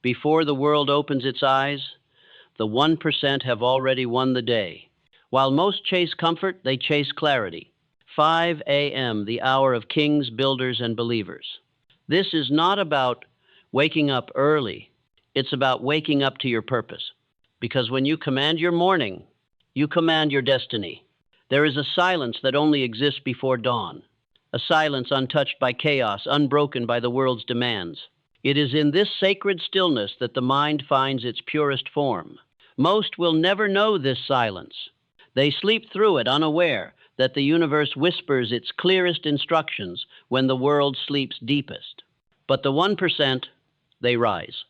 Before the world opens its eyes, the 1% have already won the day. While most chase comfort, they chase clarity. 5 a.m., the hour of kings, builders, and believers. This is not about waking up early. It's about waking up to your purpose. Because when you command your morning, you command your destiny. There is a silence that only exists before dawn, a silence untouched by chaos, unbroken by the world's demands. It is in this sacred stillness that the mind finds its purest form. Most will never know this silence. They sleep through it, unaware that the universe whispers its clearest instructions when the world sleeps deepest. But the 1%, they rise.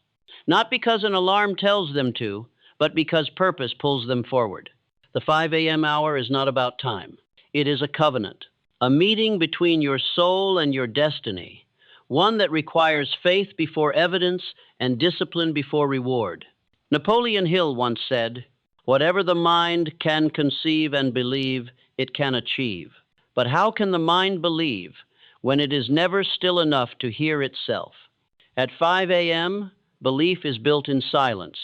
Not because an alarm tells them to, but because purpose pulls them forward. The 5 a.m. hour is not about time. It is a covenant, a meeting between your soul and your destiny, one that requires faith before evidence and discipline before reward. Napoleon Hill once said, "Whatever the mind can conceive and believe, it can achieve. But how can the mind believe when it is never still enough to hear itself?" At 5 a.m., belief is built in silence.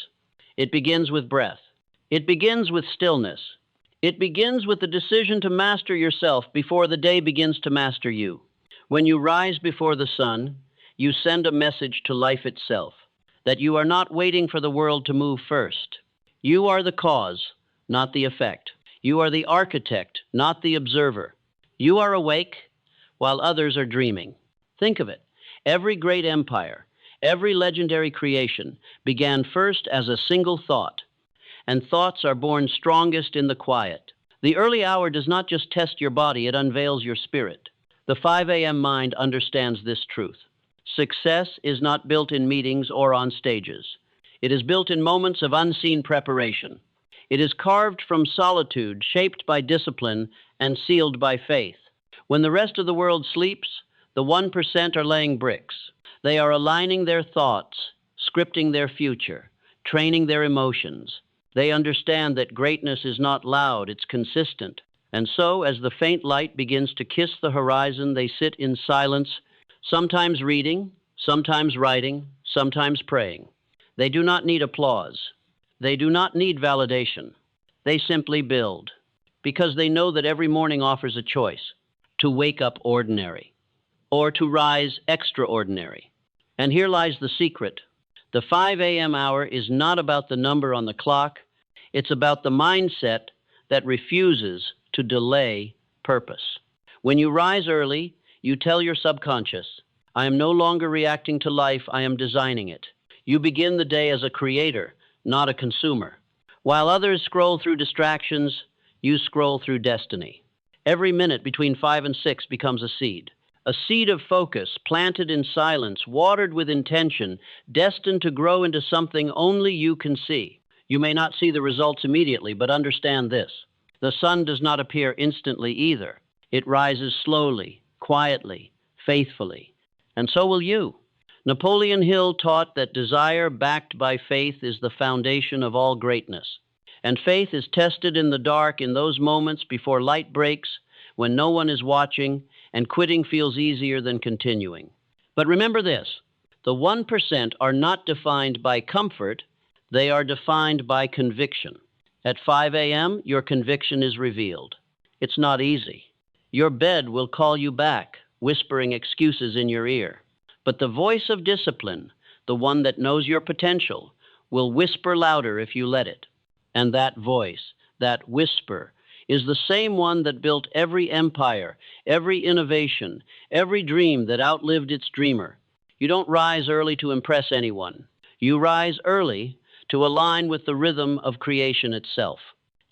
It begins with breath. It begins with stillness. It begins with the decision to master yourself before the day begins to master you. When you rise before the sun, you send a message to life itself, that you are not waiting for the world to move first. You are the cause, not the effect. You are the architect, not the observer. You are awake while others are dreaming. Think of it. Every great empire, every legendary creation began first as a single thought, and thoughts are born strongest in the quiet. The early hour does not just test your body, it unveils your spirit. The 5 a.m. mind understands this truth. Success is not built in meetings or on stages. It is built in moments of unseen preparation. It is carved from solitude, shaped by discipline, and sealed by faith. When the rest of the world sleeps, the 1% are laying bricks. They are aligning their thoughts, scripting their future, training their emotions. They understand that greatness is not loud, it's consistent. And so, as the faint light begins to kiss the horizon, they sit in silence, sometimes reading, sometimes writing, sometimes praying. They do not need applause. They do not need validation. They simply build, because they know that every morning offers a choice: to wake up ordinary or to rise extraordinary. And here lies the secret. The 5 a.m. hour is not about the number on the clock. It's about the mindset that refuses to delay purpose. When you rise early, you tell your subconscious, "I am no longer reacting to life, I am designing it." You begin the day as a creator, not a consumer. While others scroll through distractions, you scroll through destiny. Every minute between 5 and 6 becomes a seed of focus, planted in silence, watered with intention, destined to grow into something only you can see. You may not see the results immediately, but understand this: the sun does not appear instantly either. It rises slowly, quietly, faithfully. And so will you. Napoleon Hill taught that desire backed by faith is the foundation of all greatness. And faith is tested in the dark, in those moments before light breaks, when no one is watching, and quitting feels easier than continuing. But remember this: the 1% are not defined by comfort, they are defined by conviction. At 5 a.m., your conviction is revealed. It's not easy. Your bed will call you back, whispering excuses in your ear. But the voice of discipline, the one that knows your potential, will whisper louder if you let it. And that voice, that whisper, is the same one that built every empire, every innovation, every dream that outlived its dreamer. You don't rise early to impress anyone. You rise early to align with the rhythm of creation itself,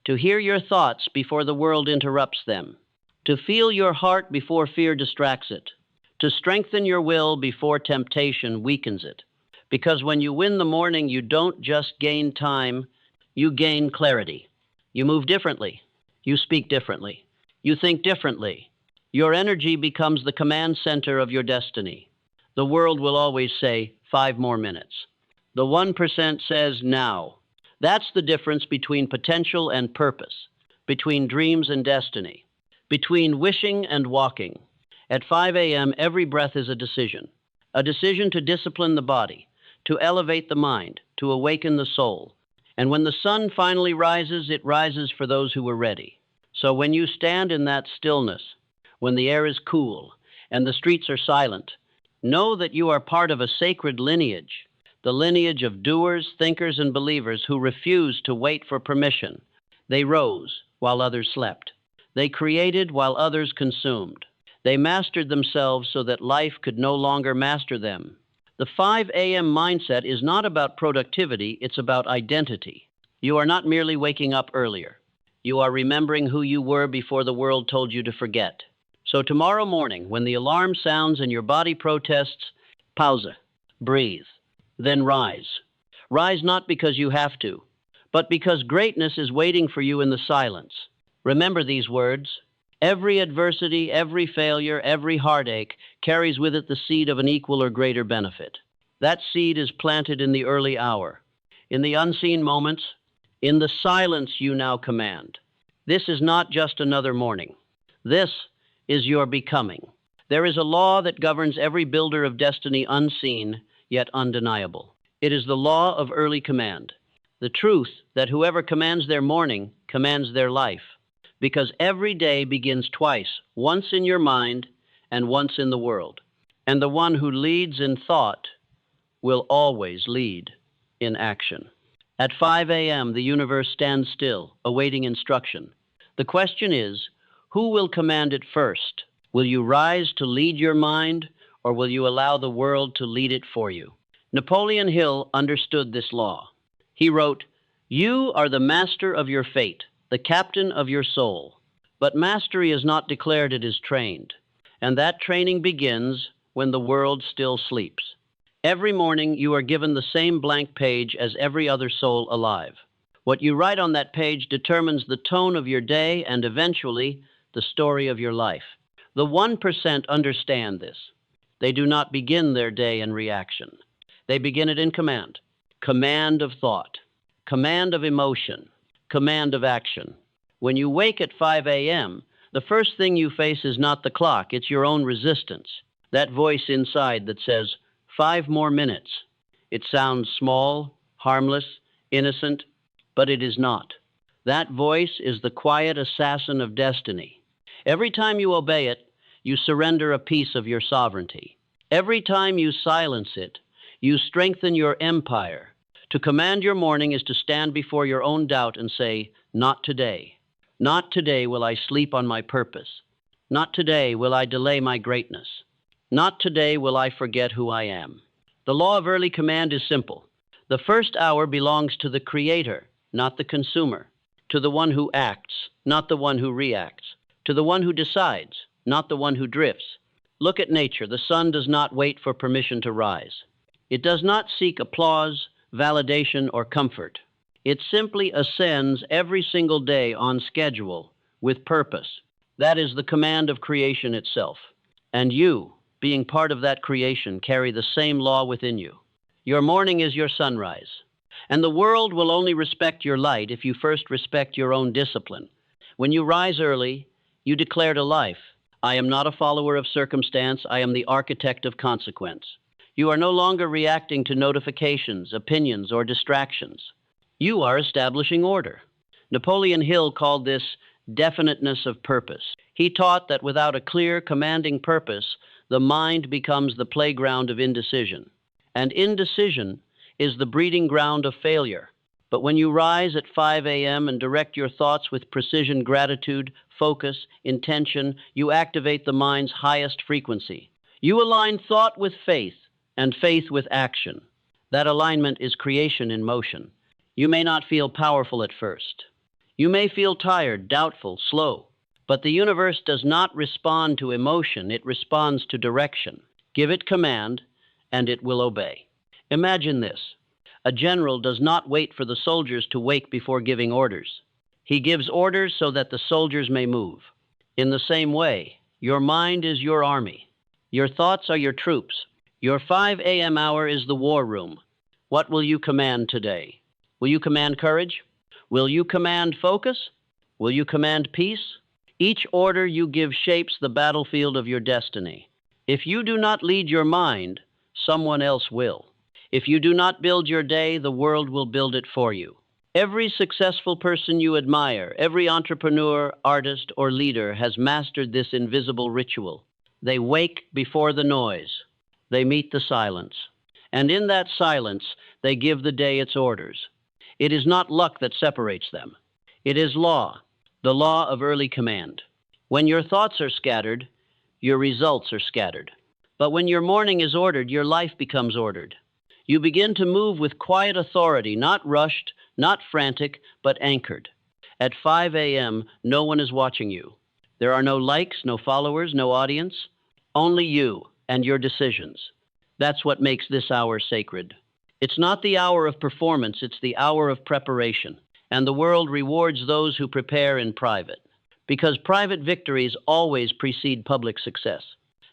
to hear your thoughts before the world interrupts them, to feel your heart before fear distracts it, to strengthen your will before temptation weakens it. Because when you win the morning, you don't just gain time, you gain clarity. You move differently. You speak differently. You think differently. Your energy becomes the command center of your destiny. The world will always say, 5 more minutes. The 1% says now. That's the difference between potential and purpose, between dreams and destiny, between wishing and walking. At 5 a.m., every breath is a decision to discipline the body, to elevate the mind, to awaken the soul. And when the sun finally rises, it rises for those who were ready. So when you stand in that stillness, when the air is cool and the streets are silent, know that you are part of a sacred lineage, the lineage of doers, thinkers, and believers who refused to wait for permission. They rose while others slept. They created while others consumed. They mastered themselves so that life could no longer master them. The 5 a.m. mindset is not about productivity, it's about identity. You are not merely waking up earlier. You are remembering who you were before the world told you to forget. So tomorrow morning, when the alarm sounds and your body protests, pause, breathe, then rise. Rise not because you have to, but because greatness is waiting for you in the silence. Remember these words. Every adversity, every failure, every heartache carries with it the seed of an equal or greater benefit. That seed is planted in the early hour, in the unseen moments, in the silence you now command. This is not just another morning. This is your becoming. There is a law that governs every builder of destiny, unseen, yet undeniable. It is the law of early command. The truth that whoever commands their morning commands their life. Because every day begins twice, once in your mind and once in the world. And the one who leads in thought will always lead in action. At 5 a.m., the universe stands still, awaiting instruction. The question is, who will command it first? Will you rise to lead your mind, or will you allow the world to lead it for you? Napoleon Hill understood this law. He wrote, "You are the master of your fate, the captain of your soul. But mastery is not declared, it is trained. And that training begins when the world still sleeps. Every morning you are given the same blank page as every other soul alive. What you write on that page determines the tone of your day and eventually the story of your life. The 1% understand this. They do not begin their day in reaction. They begin it in command. Command of thought, command of emotion, command of action. When you wake at 5 a.m., the first thing you face is not the clock, it's your own resistance. That voice inside that says, 5 more minutes. It sounds small, harmless, innocent, but it is not. That voice is the quiet assassin of destiny. Every time you obey it, you surrender a piece of your sovereignty. Every time you silence it, you strengthen your empire. To command your morning is to stand before your own doubt and say, not today. Not today will I sleep on my purpose. Not today will I delay my greatness. Not today will I forget who I am. The law of early command is simple. The first hour belongs to the creator, not the consumer. To the one who acts, not the one who reacts. To the one who decides, not the one who drifts. Look at nature. The sun does not wait for permission to rise. It does not seek applause, validation, or comfort. It simply ascends every single day on schedule with purpose. That is the command of creation itself. And you, being part of that creation, carry the same law within you. Your morning is your sunrise. And the world will only respect your light if you first respect your own discipline. When you rise early, you declare to life, I am not a follower of circumstance, I am the architect of consequence. You are no longer reacting to notifications, opinions, or distractions. You are establishing order. Napoleon Hill called this definiteness of purpose. He taught that without a clear, commanding purpose, the mind becomes the playground of indecision. And indecision is the breeding ground of failure. But when you rise at 5 a.m. and direct your thoughts with precision, gratitude, focus, intention, you activate the mind's highest frequency. You align thought with faith and faith with action. That alignment is creation in motion. You may not feel powerful at first. You may feel tired, doubtful, slow. But the universe does not respond to emotion, it responds to direction. Give it command, and it will obey. Imagine this. A general does not wait for the soldiers to wake before giving orders. He gives orders so that the soldiers may move. In the same way, your mind is your army. Your thoughts are your troops. Your 5 a.m. hour is the war room. What will you command today? Will you command courage? Will you command focus? Will you command peace? Each order you give shapes the battlefield of your destiny. If you do not lead your mind, someone else will. If you do not build your day, the world will build it for you. Every successful person you admire, every entrepreneur, artist, or leader has mastered this invisible ritual. They wake before the noise. They meet the silence. And in that silence, they give the day its orders. It is not luck that separates them. It is law, the law of early command. When your thoughts are scattered, your results are scattered. But when your morning is ordered, your life becomes ordered. You begin to move with quiet authority, not rushed, not frantic, but anchored. At 5 a.m., no one is watching you. There are no likes, no followers, no audience, only you and your decisions. That's what makes this hour sacred. It's not the hour of performance, it's the hour of preparation. And the world rewards those who prepare in private, because private victories always precede public success.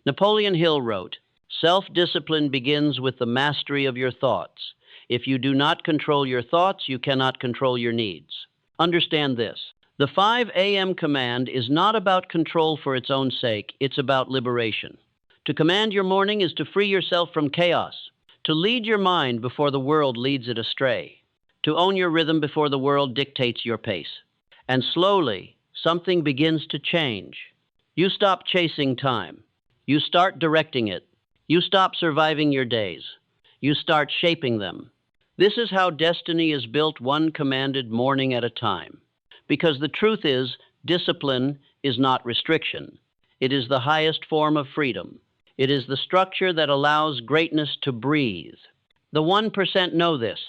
Napoleon Hill wrote, "Self-discipline begins with the mastery of your thoughts. If you do not control your thoughts, you cannot control your needs." Understand this. The 5 a.m. command is not about control for its own sake, it's about liberation. To command your morning is to free yourself from chaos, to lead your mind before the world leads it astray, to own your rhythm before the world dictates your pace. And slowly, something begins to change. You stop chasing time. You start directing it. You stop surviving your days. You start shaping them. This is how destiny is built, one commanded morning at a time. Because the truth is, discipline is not restriction. It is the highest form of freedom. It is the structure that allows greatness to breathe. The 1% know this.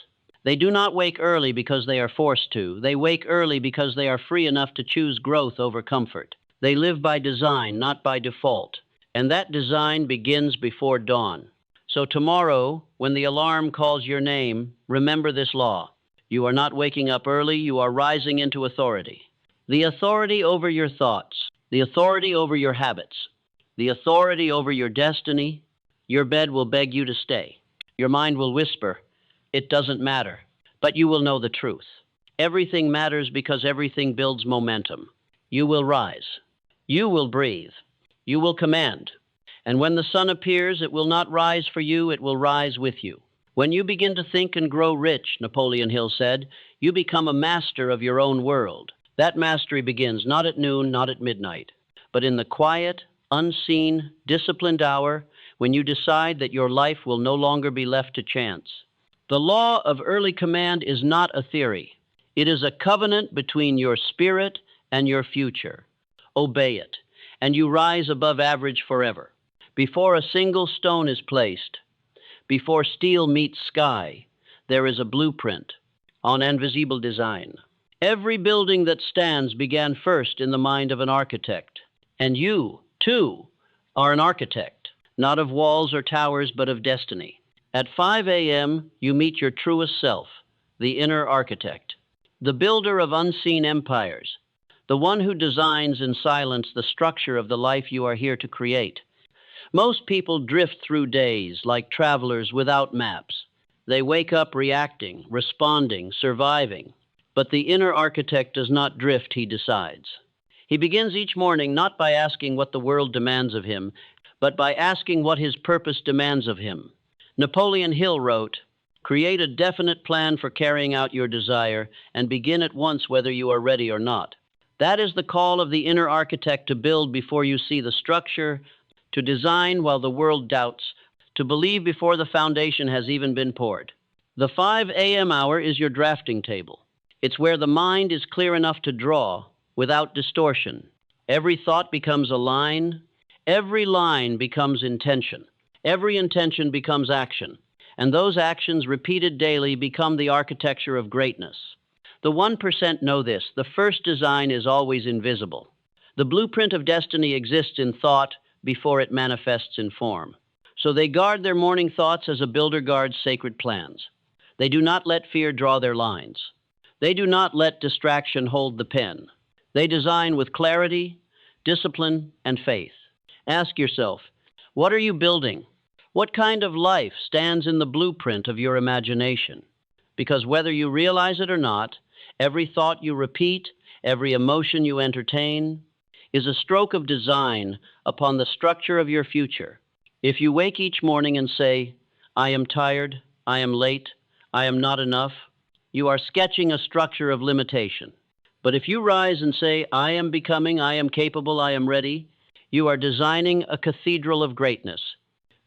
They do not wake early because they are forced to. They wake early because they are free enough to choose growth over comfort. They live by design, not by default. And that design begins before dawn. So tomorrow, when the alarm calls your name, remember this law. You are not waking up early, you are rising into authority. The authority over your thoughts, the authority over your habits, the authority over your destiny. Your bed will beg you to stay. Your mind will whisper, "It doesn't matter," but you will know the truth. Everything matters because everything builds momentum. You will rise. You will breathe. You will command. And when the sun appears, it will not rise for you, it will rise with you. When you begin to think and grow rich, Napoleon Hill said, you become a master of your own world. That mastery begins not at noon, not at midnight, but in the quiet, unseen, disciplined hour when you decide that your life will no longer be left to chance. The law of early command is not a theory. It is a covenant between your spirit and your future. Obey it, and you rise above average forever. Before a single stone is placed, before steel meets sky, there is a blueprint on invisible design. Every building that stands began first in the mind of an architect. And you, too, are an architect, not of walls or towers, but of destiny. At 5 a.m., you meet your truest self, the inner architect, the builder of unseen empires, the one who designs in silence the structure of the life you are here to create. Most people drift through days like travelers without maps. They wake up reacting, responding, surviving. But the inner architect does not drift, he decides. He begins each morning not by asking what the world demands of him, but by asking what his purpose demands of him. Napoleon Hill wrote, "Create a definite plan for carrying out your desire and begin at once whether you are ready or not." That is the call of the inner architect, to build before you see the structure, to design while the world doubts, to believe before the foundation has even been poured. The 5 a.m. hour is your drafting table. It's where the mind is clear enough to draw without distortion. Every thought becomes a line. Every line becomes intention. Every intention becomes action. And those actions repeated daily become the architecture of greatness. The 1% know this. The first design is always invisible. The blueprint of destiny exists in thought before it manifests in form. So they guard their morning thoughts as a builder guards sacred plans. They do not let fear draw their lines. They do not let distraction hold the pen. They design with clarity, discipline, and faith. Ask yourself, what are you building? What kind of life stands in the blueprint of your imagination? Because whether you realize it or not, every thought you repeat, every emotion you entertain, is a stroke of design upon the structure of your future. If you wake each morning and say, "I am tired, I am late, I am not enough, you are sketching a structure of limitation. But if you rise and say, I am becoming, I am capable, I am ready, you are designing a cathedral of greatness.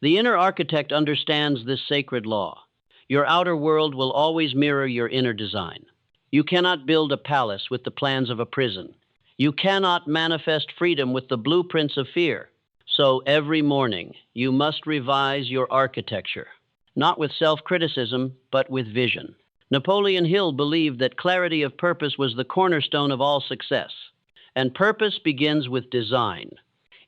The inner architect understands this sacred law. Your outer world will always mirror your inner design. You cannot build a palace with the plans of a prison. You cannot manifest freedom with the blueprints of fear. So every morning, you must revise your architecture, not with self-criticism, but with vision. Napoleon Hill believed that clarity of purpose was the cornerstone of all success. And purpose begins with design.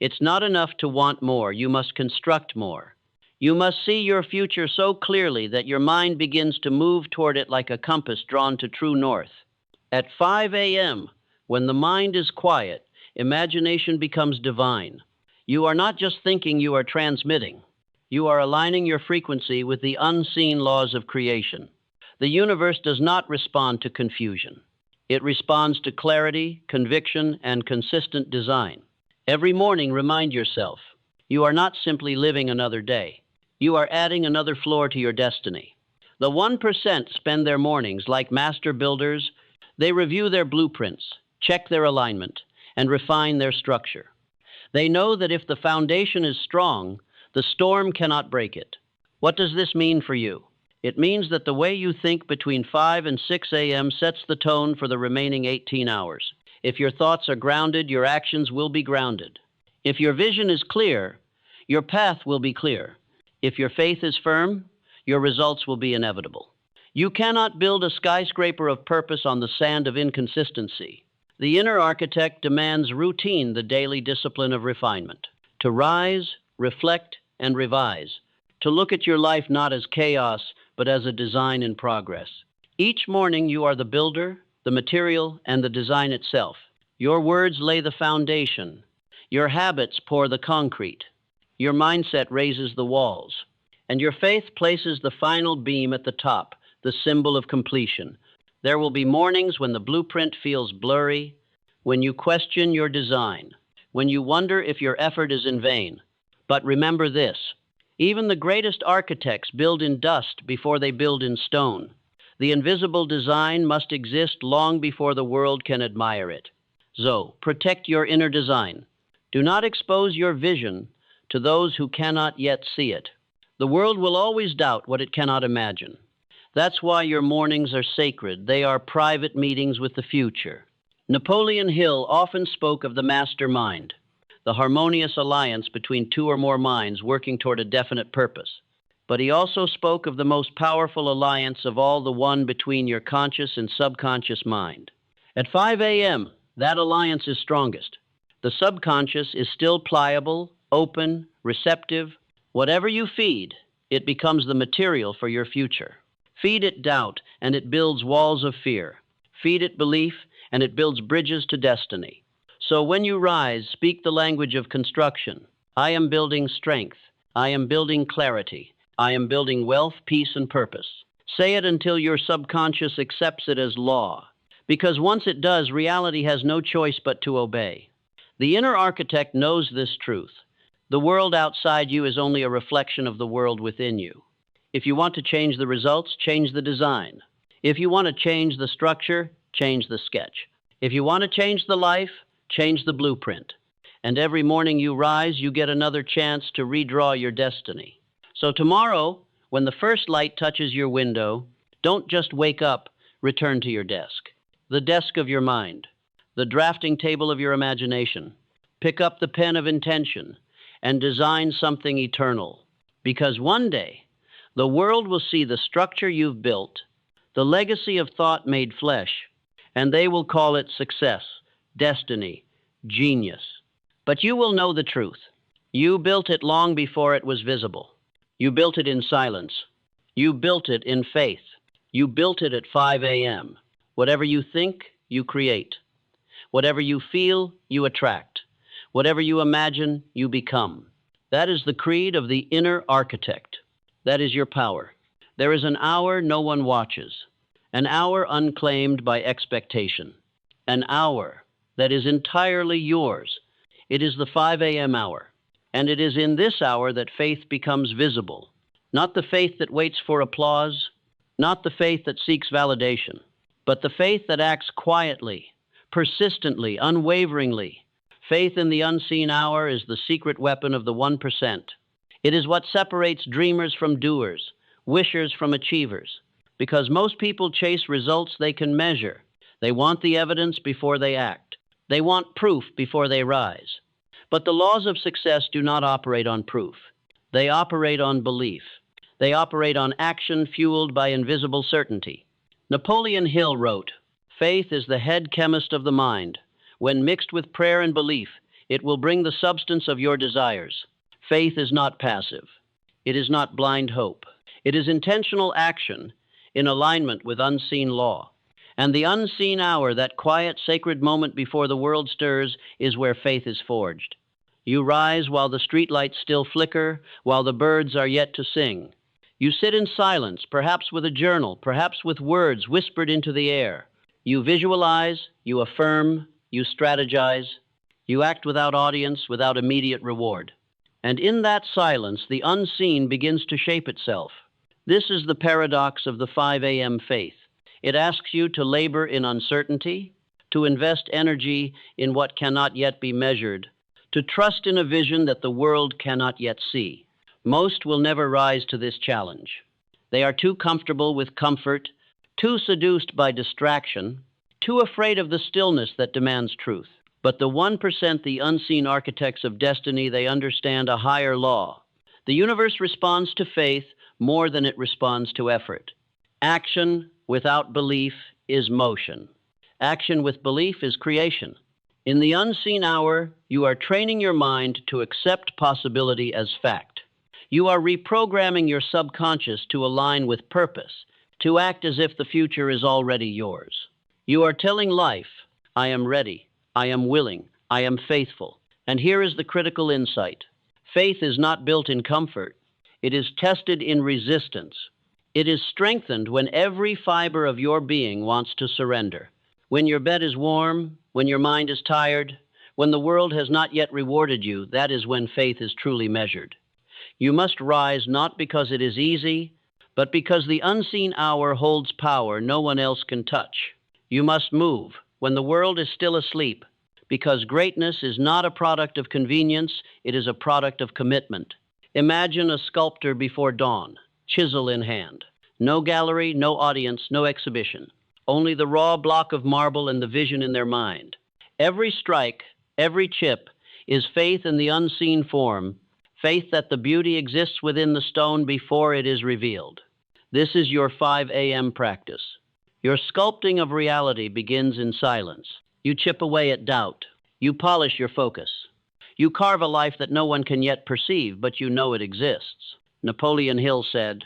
It's not enough to want more, you must construct more. You must see your future so clearly that your mind begins to move toward it like a compass drawn to true north. At 5 a.m., when the mind is quiet, imagination becomes divine. You are not just thinking, you are transmitting. You are aligning your frequency with the unseen laws of creation. The universe does not respond to confusion. It responds to clarity, conviction, and consistent design. Every morning, remind yourself, you are not simply living another day. You are adding another floor to your destiny. The 1% spend their mornings like master builders. They review their blueprints, check their alignment, and refine their structure. They know that if the foundation is strong, the storm cannot break it. What does this mean for you? It means that the way you think between 5 and 6 a.m. sets the tone for the remaining 18 hours. If your thoughts are grounded, your actions will be grounded. If your vision is clear, your path will be clear. If your faith is firm, your results will be inevitable. You cannot build a skyscraper of purpose on the sand of inconsistency. The inner architect demands routine, the daily discipline of refinement. To rise, reflect, and revise. To look at your life not as chaos, but as a design in progress. Each morning you are the builder, the material, and the design itself. Your words lay the foundation. Your habits pour the concrete. Your mindset raises the walls. And your faith places the final beam at the top, the symbol of completion. There will be mornings when the blueprint feels blurry, when you question your design, when you wonder if your effort is in vain. But remember this, even the greatest architects build in dust before they build in stone. The invisible design must exist long before the world can admire it. So, protect your inner design. Do not expose your vision to those who cannot yet see it. The world will always doubt what it cannot imagine. That's why your mornings are sacred. They are private meetings with the future. Napoleon Hill often spoke of the mastermind, the harmonious alliance between two or more minds working toward a definite purpose. But he also spoke of the most powerful alliance of all, the one between your conscious and subconscious mind. At 5 a.m., that alliance is strongest. The subconscious is still pliable, open, receptive. Whatever you feed, it becomes the material for your future. Feed it doubt, and it builds walls of fear. Feed it belief, and it builds bridges to destiny. So when you rise, speak the language of construction. I am building strength. I am building clarity. I am building wealth, peace, and purpose. Say it until your subconscious accepts it as law. Because once it does, reality has no choice but to obey. The inner architect knows this truth. The world outside you is only a reflection of the world within you. If you want to change the results, change the design. If you want to change the structure, change the sketch. If you want to change the life, change the blueprint. And every morning you rise, you get another chance to redraw your destiny. So tomorrow, when the first light touches your window, don't just wake up, return to your desk. The desk of your mind, the drafting table of your imagination. Pick up the pen of intention and design something eternal. Because one day, the world will see the structure you've built, the legacy of thought made flesh, and they will call it success, destiny, genius. But you will know the truth. You built it long before it was visible. You built it in silence. You built it in faith. You built it at 5 a.m. Whatever you think, you create. Whatever you feel, you attract. Whatever you imagine, you become. That is the creed of the inner architect. That is your power. There is an hour no one watches, an hour unclaimed by expectation, an hour that is entirely yours. It is the 5 a.m. hour, and it is in this hour that faith becomes visible. Not the faith that waits for applause, not the faith that seeks validation, but the faith that acts quietly, persistently, unwaveringly. Faith in the unseen hour is the secret weapon of the 1%. It is what separates dreamers from doers, wishers from achievers, because most people chase results they can measure. They want the evidence before they act. They want proof before they rise. But the laws of success do not operate on proof. They operate on belief. They operate on action fueled by invisible certainty. Napoleon Hill wrote, "Faith is the head chemist of the mind. When mixed with prayer and belief, it will bring the substance of your desires." Faith is not passive. It is not blind hope. It is intentional action in alignment with unseen law. And the unseen hour, that quiet, sacred moment before the world stirs, is where faith is forged. You rise while the streetlights still flicker, while the birds are yet to sing. You sit in silence, perhaps with a journal, perhaps with words whispered into the air. You visualize, you affirm, you strategize. You act without audience, without immediate reward. And in that silence, the unseen begins to shape itself. This is the paradox of the 5 a.m. faith. It asks you to labor in uncertainty, to invest energy in what cannot yet be measured, to trust in a vision that the world cannot yet see. Most will never rise to this challenge. They are too comfortable with comfort, too seduced by distraction, too afraid of the stillness that demands truth. But the 1%, the unseen architects of destiny, they understand a higher law. The universe responds to faith more than it responds to effort. Action without belief is motion. Action with belief is creation. In the unseen hour, you are training your mind to accept possibility as fact. You are reprogramming your subconscious to align with purpose, to act as if the future is already yours. You are telling life, "I am ready, I am willing, I am faithful." And here is the critical insight. Faith is not built in comfort. It is tested in resistance. It is strengthened when every fiber of your being wants to surrender. When your bed is warm, when your mind is tired, when the world has not yet rewarded you, that is when faith is truly measured. You must rise not because it is easy, but because the unseen hour holds power no one else can touch. You must move when the world is still asleep, because greatness is not a product of convenience, it is a product of commitment. Imagine a sculptor before dawn, chisel in hand. No gallery, no audience, no exhibition. Only the raw block of marble and the vision in their mind. Every strike, every chip is faith in the unseen form, faith that the beauty exists within the stone before it is revealed. This is your 5 a.m. practice. Your sculpting of reality begins in silence. You chip away at doubt. You polish your focus. You carve a life that no one can yet perceive, but you know it exists. Napoleon Hill said,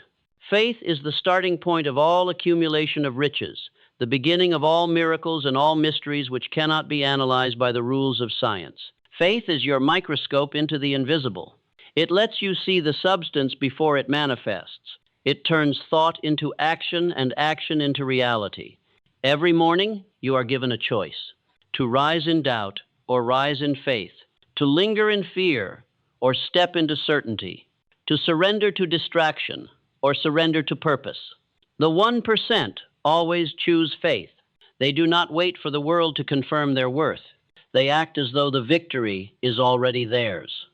"Faith is the starting point of all accumulation of riches, the beginning of all miracles and all mysteries which cannot be analyzed by the rules of science." Faith is your microscope into the invisible. It lets you see the substance before it manifests. It turns thought into action and action into reality. Every morning, you are given a choice: to rise in doubt or rise in faith, to linger in fear or step into certainty, to surrender to distraction or surrender to purpose. The 1% always choose faith. They do not wait for the world to confirm their worth. They act as though the victory is already theirs.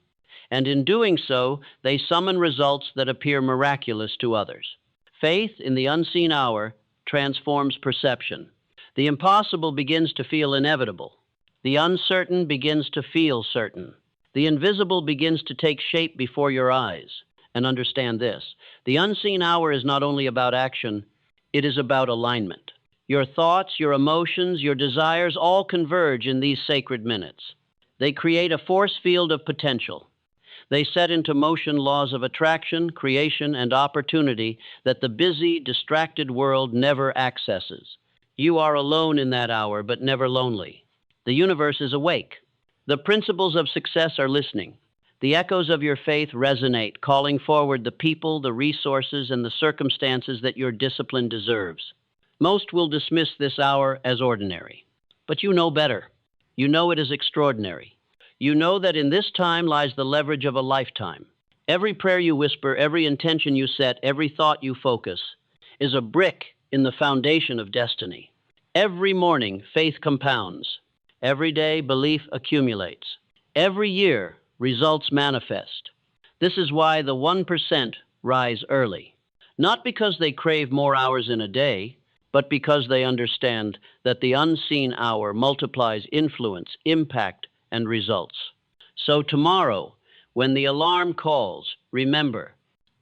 And in doing so, they summon results that appear miraculous to others. Faith in the unseen hour transforms perception. The impossible begins to feel inevitable. The uncertain begins to feel certain. The invisible begins to take shape before your eyes. And understand this: the unseen hour is not only about action, it is about alignment. Your thoughts, your emotions, your desires all converge in these sacred minutes. They create a force field of potential. They set into motion laws of attraction, creation, and opportunity that the busy, distracted world never accesses. You are alone in that hour, but never lonely. The universe is awake. The principles of success are listening. The echoes of your faith resonate, calling forward the people, the resources, and the circumstances that your discipline deserves. Most will dismiss this hour as ordinary, but you know better. You know it is extraordinary. You know that in this time lies the leverage of a lifetime. Every prayer you whisper, every intention you set, every thought you focus is a brick in the foundation of destiny. Every morning, faith compounds. Every day, belief accumulates. Every year, results manifest. This is why the 1% rise early. Not because they crave more hours in a day, but because they understand that the unseen hour multiplies influence, impact, and results. So tomorrow, when the alarm calls, remember,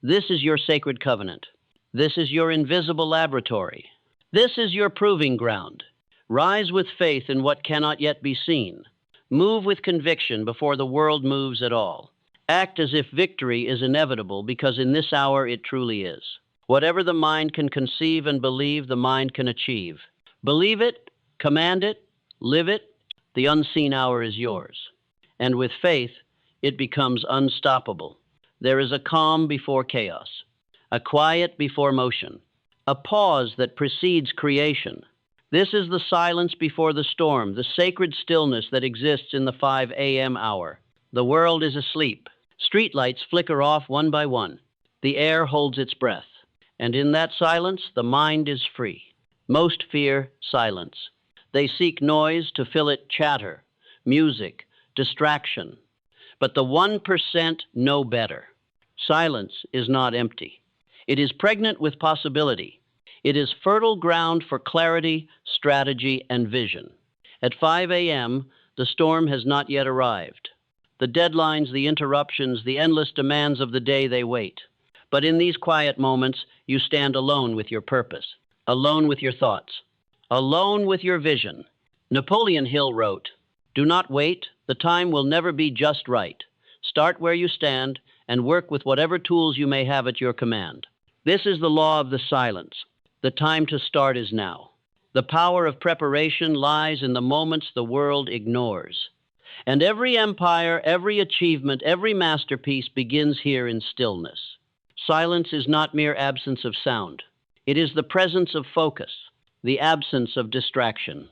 this is your sacred covenant. This is your invisible laboratory. This is your proving ground. Rise with faith in what cannot yet be seen. Move with conviction before the world moves at all. Act as if victory is inevitable, because in this hour it truly is. Whatever the mind can conceive and believe, the mind can achieve. Believe it, command it, live it. The unseen hour is yours. And with faith, it becomes unstoppable. There is a calm before chaos, a quiet before motion, a pause that precedes creation. This is the silence before the storm, the sacred stillness that exists in the 5 a.m. hour. The world is asleep. Streetlights flicker off one by one. The air holds its breath. And in that silence, the mind is free. Most fear silence. They seek noise to fill it: chatter, music, distraction. But the 1% know better. Silence is not empty. It is pregnant with possibility. It is fertile ground for clarity, strategy, and vision. At 5 a.m., the storm has not yet arrived. The deadlines, the interruptions, the endless demands of the day, they wait. But in these quiet moments, you stand alone with your purpose, alone with your thoughts, alone with your vision. Napoleon Hill wrote, "Do not wait. The time will never be just right. Start where you stand and work with whatever tools you may have at your command." This is the law of the silence. The time to start is now. The power of preparation lies in the moments the world ignores. And every empire, every achievement, every masterpiece begins here in stillness. Silence is not mere absence of sound. It is the presence of focus, the absence of distraction,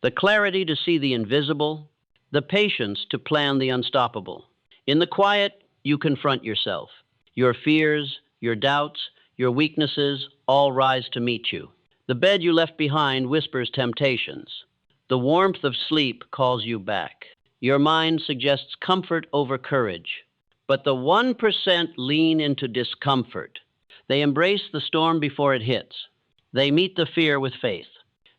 the clarity to see the invisible, the patience to plan the unstoppable. In the quiet, you confront yourself. Your fears, your doubts, your weaknesses all rise to meet you. The bed you left behind whispers temptations. The warmth of sleep calls you back. Your mind suggests comfort over courage. But the 1% lean into discomfort. They embrace the storm before it hits. They meet the fear with faith.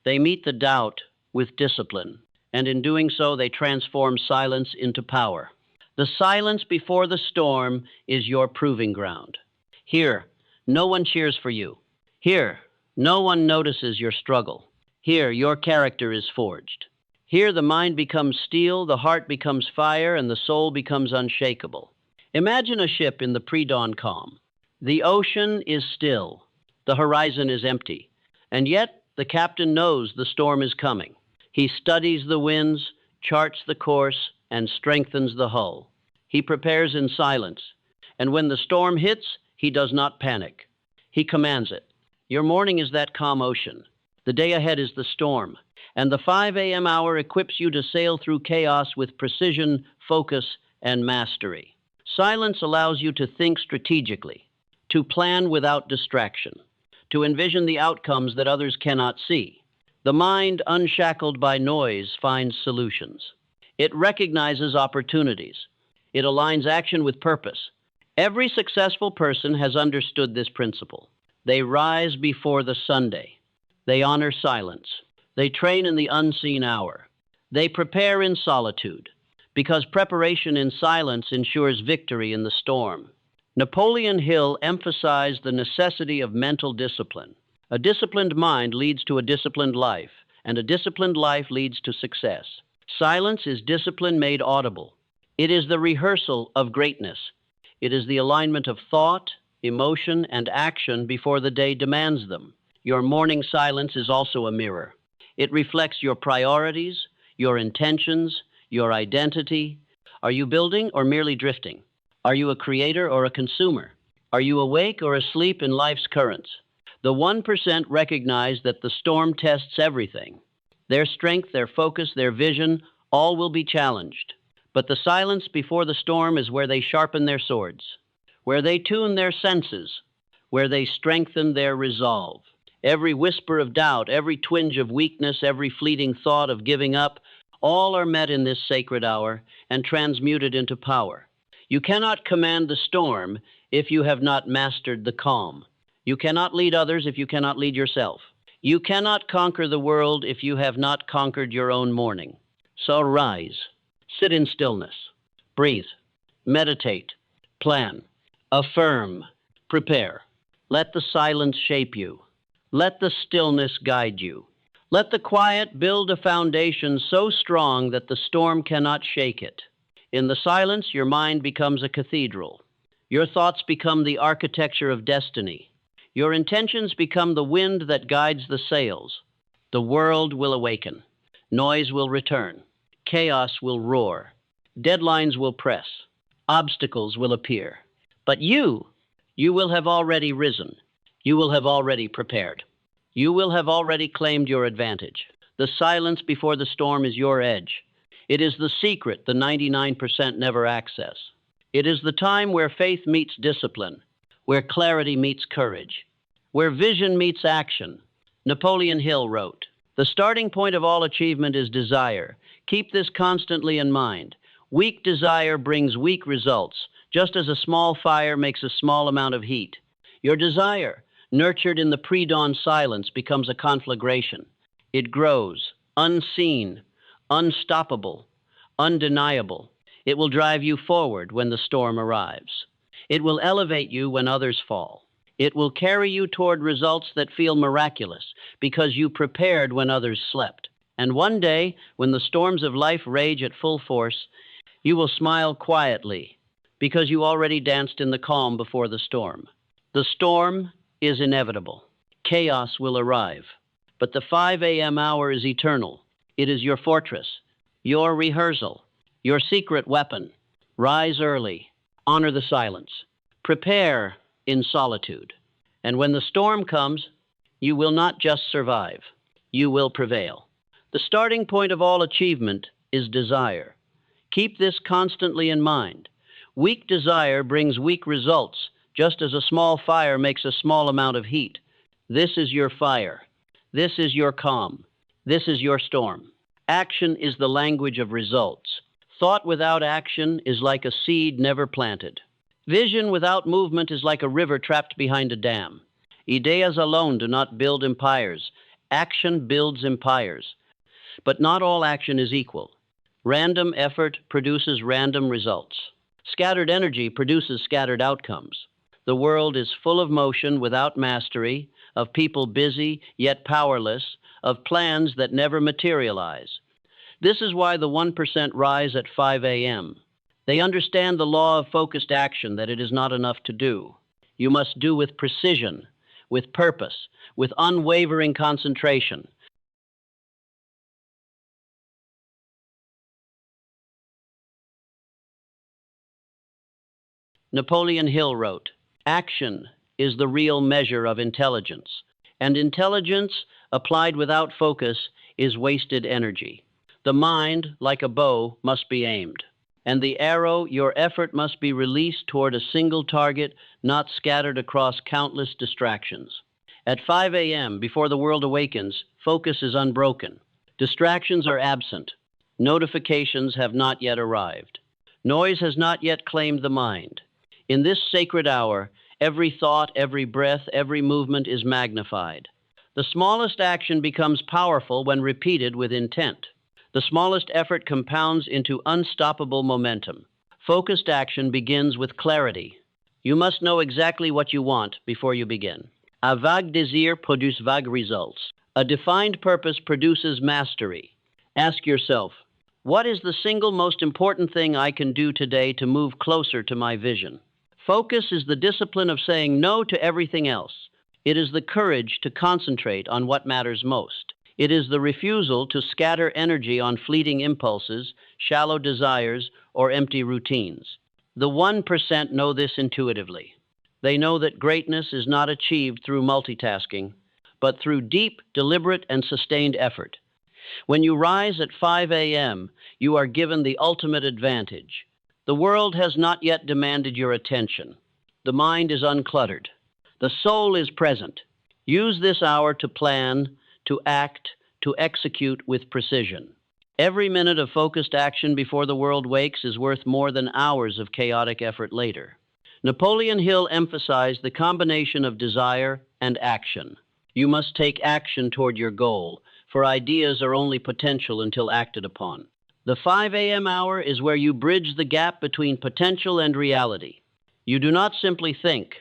They meet the doubt with discipline. And in doing so, they transform silence into power. The silence before the storm is your proving ground. Here, no one cheers for you. Here, no one notices your struggle. Here, your character is forged. Here, the mind becomes steel, the heart becomes fire, and the soul becomes unshakable. Imagine a ship in the pre-dawn calm. The ocean is still. The horizon is empty. And yet, the captain knows the storm is coming. He studies the winds, charts the course, and strengthens the hull. He prepares in silence. And when the storm hits, he does not panic. He commands it. Your morning is that calm ocean. The day ahead is the storm. And the 5 a.m. hour equips you to sail through chaos with precision, focus, and mastery. Silence allows you to think strategically, to plan without distraction, to envision the outcomes that others cannot see. The mind, unshackled by noise, finds solutions. It recognizes opportunities. It aligns action with purpose. Every successful person has understood this principle. They rise before the Sunday. They honor silence. They train in the unseen hour. They prepare in solitude, because preparation in silence ensures victory in the storm. Napoleon Hill emphasized the necessity of mental discipline. A disciplined mind leads to a disciplined life, and a disciplined life leads to success. Silence is discipline made audible. It is the rehearsal of greatness. It is the alignment of thought, emotion, and action before the day demands them. Your morning silence is also a mirror. It reflects your priorities, your intentions, your identity. Are you building or merely drifting? Are you a creator or a consumer? Are you awake or asleep in life's currents? The 1% recognize that the storm tests everything. Their strength, their focus, their vision, all will be challenged. But the silence before the storm is where they sharpen their swords, where they tune their senses, where they strengthen their resolve. Every whisper of doubt, every twinge of weakness, every fleeting thought of giving up, all are met in this sacred hour and transmuted into power. You cannot command the storm if you have not mastered the calm. You cannot lead others if you cannot lead yourself. You cannot conquer the world if you have not conquered your own morning. So rise, sit in stillness, breathe, meditate, plan, affirm, prepare. Let the silence shape you. Let the stillness guide you. Let the quiet build a foundation so strong that the storm cannot shake it. In the silence, your mind becomes a cathedral. Your thoughts become the architecture of destiny. Your intentions become the wind that guides the sails. The world will awaken. Noise will return. Chaos will roar. Deadlines will press. Obstacles will appear. But you will have already risen. You will have already prepared. You will have already claimed your advantage. The silence before the storm is your edge. It is the secret the 99% never access. It is the time where faith meets discipline, where clarity meets courage, where vision meets action. Napoleon Hill wrote, "The starting point of all achievement is desire. Keep this constantly in mind. Weak desire brings weak results, just as a small fire makes a small amount of heat. Your desire, nurtured in the pre-dawn silence, becomes a conflagration. It grows, unseen, unstoppable, undeniable. It will drive you forward when the storm arrives. It will elevate you when others fall. It will carry you toward results that feel miraculous because you prepared when others slept. And one day, when the storms of life rage at full force, you will smile quietly because you already danced in the calm before the storm. The storm is inevitable. Chaos will arrive. But the 5 a.m. hour is eternal. It is your fortress, your rehearsal, your secret weapon. Rise early. Honor the silence. Prepare in solitude. And when the storm comes, you will not just survive. You will prevail. The starting point of all achievement is desire. Keep this constantly in mind. Weak desire brings weak results, just as a small fire makes a small amount of heat. This is your fire. This is your calm. This is your storm. Action is the language of results. Thought without action is like a seed never planted. Vision without movement is like a river trapped behind a dam. Ideas alone do not build empires. Action builds empires. But not all action is equal. Random effort produces random results. Scattered energy produces scattered outcomes. The world is full of motion without mastery, of people busy yet powerless, of plans that never materialize. This is why the 1% rise at 5 a.m. They understand the law of focused action, that it is not enough to do. You must do with precision, with purpose, with unwavering concentration. Napoleon Hill wrote, "Action is the real measure of intelligence, and intelligence applied without focus is wasted energy. The mind, like a bow, must be aimed, and the arrow, your effort, must be released toward a single target, not scattered across countless distractions. At 5 a.m., before the world awakens, focus is unbroken. Distractions are absent. Notifications have not yet arrived. Noise has not yet claimed the mind. In this sacred hour, every thought, every breath, every movement is magnified. The smallest action becomes powerful when repeated with intent. The smallest effort compounds into unstoppable momentum. Focused action begins with clarity. You must know exactly what you want before you begin. A vague désir produce vague results. A defined purpose produces mastery. Ask yourself, what is the single most important thing I can do today to move closer to my vision? Focus is the discipline of saying no to everything else. It is the courage to concentrate on what matters most. It is the refusal to scatter energy on fleeting impulses, shallow desires, or empty routines. The 1% know this intuitively. They know that greatness is not achieved through multitasking, but through deep, deliberate, and sustained effort. When you rise at 5 a.m., you are given the ultimate advantage. The world has not yet demanded your attention. The mind is uncluttered. The soul is present. Use this hour to plan, to act, to execute with precision. Every minute of focused action before the world wakes is worth more than hours of chaotic effort later. Napoleon Hill emphasized the combination of desire and action. You must take action toward your goal, for ideas are only potential until acted upon. The 5 a.m. hour is where you bridge the gap between potential and reality. You do not simply think.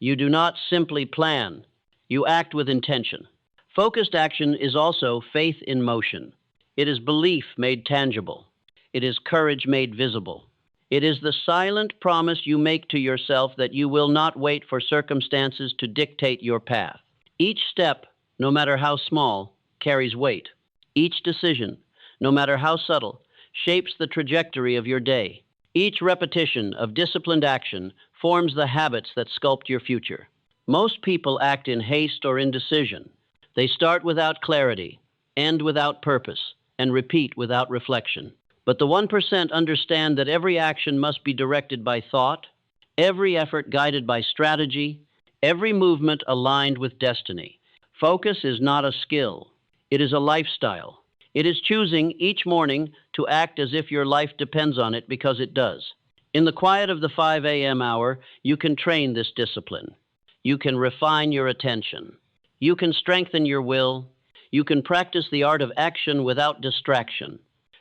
You do not simply plan. You act with intention. Focused action is also faith in motion. It is belief made tangible. It is courage made visible. It is the silent promise you make to yourself that you will not wait for circumstances to dictate your path. Each step, no matter how small, carries weight. Each decision, no matter how subtle, shapes the trajectory of your day. Each repetition of disciplined action forms the habits that sculpt your future. Most people act in haste or indecision. They start without clarity, end without purpose, and repeat without reflection. But the 1% understand that every action must be directed by thought, every effort guided by strategy, every movement aligned with destiny. Focus is not a skill. It is a lifestyle. It is choosing each morning to act as if your life depends on it, because it does. In the quiet of the 5 a.m. hour, you can train this discipline. You can refine your attention. You can strengthen your will. You can practice the art of action without distraction.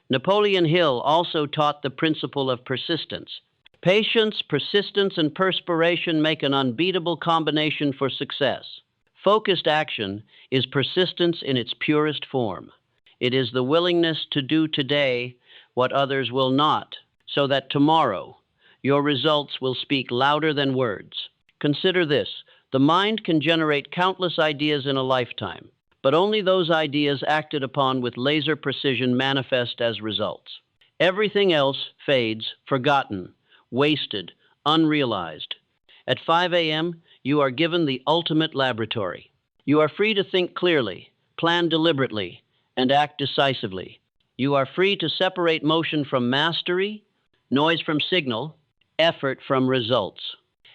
Napoleon Hill also taught the principle of persistence. Patience, persistence, and perspiration make an unbeatable combination for success. Focused action is persistence in its purest form. It is the willingness to do today what others will not, so that tomorrow your results will speak louder than words. Consider this: the mind can generate countless ideas in a lifetime, but only those ideas acted upon with laser precision manifest as results. Everything else fades, forgotten, wasted, unrealized. At 5 a.m., you are given the ultimate laboratory. You are free to think clearly, plan deliberately, and act decisively. You are free to separate motion from mastery, noise from signal, effort from results.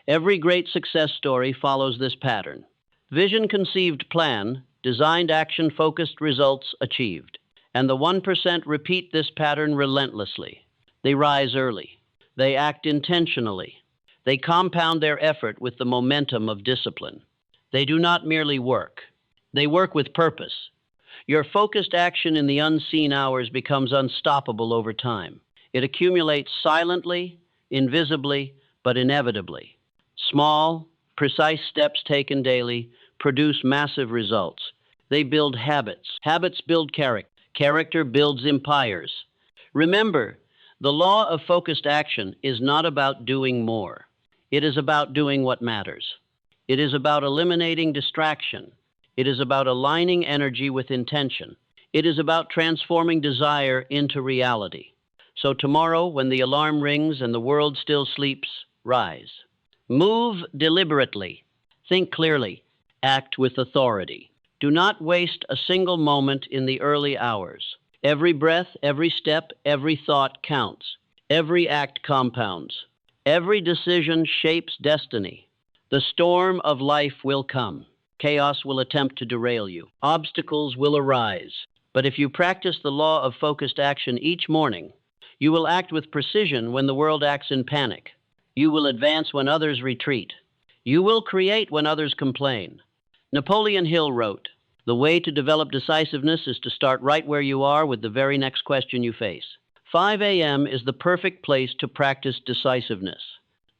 Every great success story follows this pattern. Vision conceived plan, designed action focused results achieved. And the 1% repeat this pattern relentlessly. They rise early. They act intentionally. They compound their effort with the momentum of discipline. They do not merely work. They work with purpose. Your focused action in the unseen hours becomes unstoppable over time. It accumulates silently, invisibly, but inevitably. Small, precise steps taken daily produce massive results. They build habits. Habits build character. Character builds empires. Remember, the law of focused action is not about doing more. It is about doing what matters. It is about eliminating distraction. It is about aligning energy with intention. It is about transforming desire into reality. So tomorrow, when the alarm rings and the world still sleeps, rise. Move deliberately. Think clearly. Act with authority. Do not waste a single moment in the early hours. Every breath, every step, every thought counts. Every act compounds. Every decision shapes destiny. The storm of life will come. Chaos will attempt to derail you. Obstacles will arise. But if you practice the law of focused action each morning, you will act with precision when the world acts in panic. You will advance when others retreat. You will create when others complain. Napoleon Hill wrote, "The way to develop decisiveness is to start right where you are with the very next question you face." 5 a.m. is the perfect place to practice decisiveness.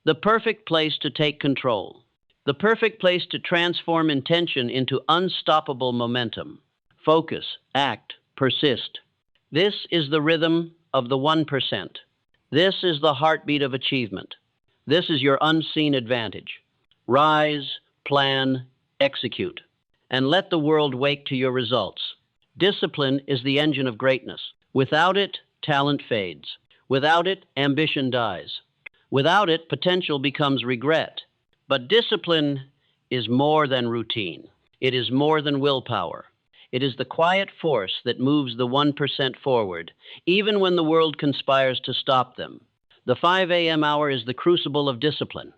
The perfect place to take control. The perfect place to transform intention into unstoppable momentum. Focus, act, persist. This is the rhythm of the 1%. This is the heartbeat of achievement. This is your unseen advantage. Rise, plan, execute, and let the world wake to your results. Discipline is the engine of greatness. Without it, talent fades. Without it, ambition dies. Without it, potential becomes regret. But discipline is more than routine. It is more than willpower. It is the quiet force that moves the 1% forward, even when the world conspires to stop them. The 5 a.m. hour is the crucible of discipline.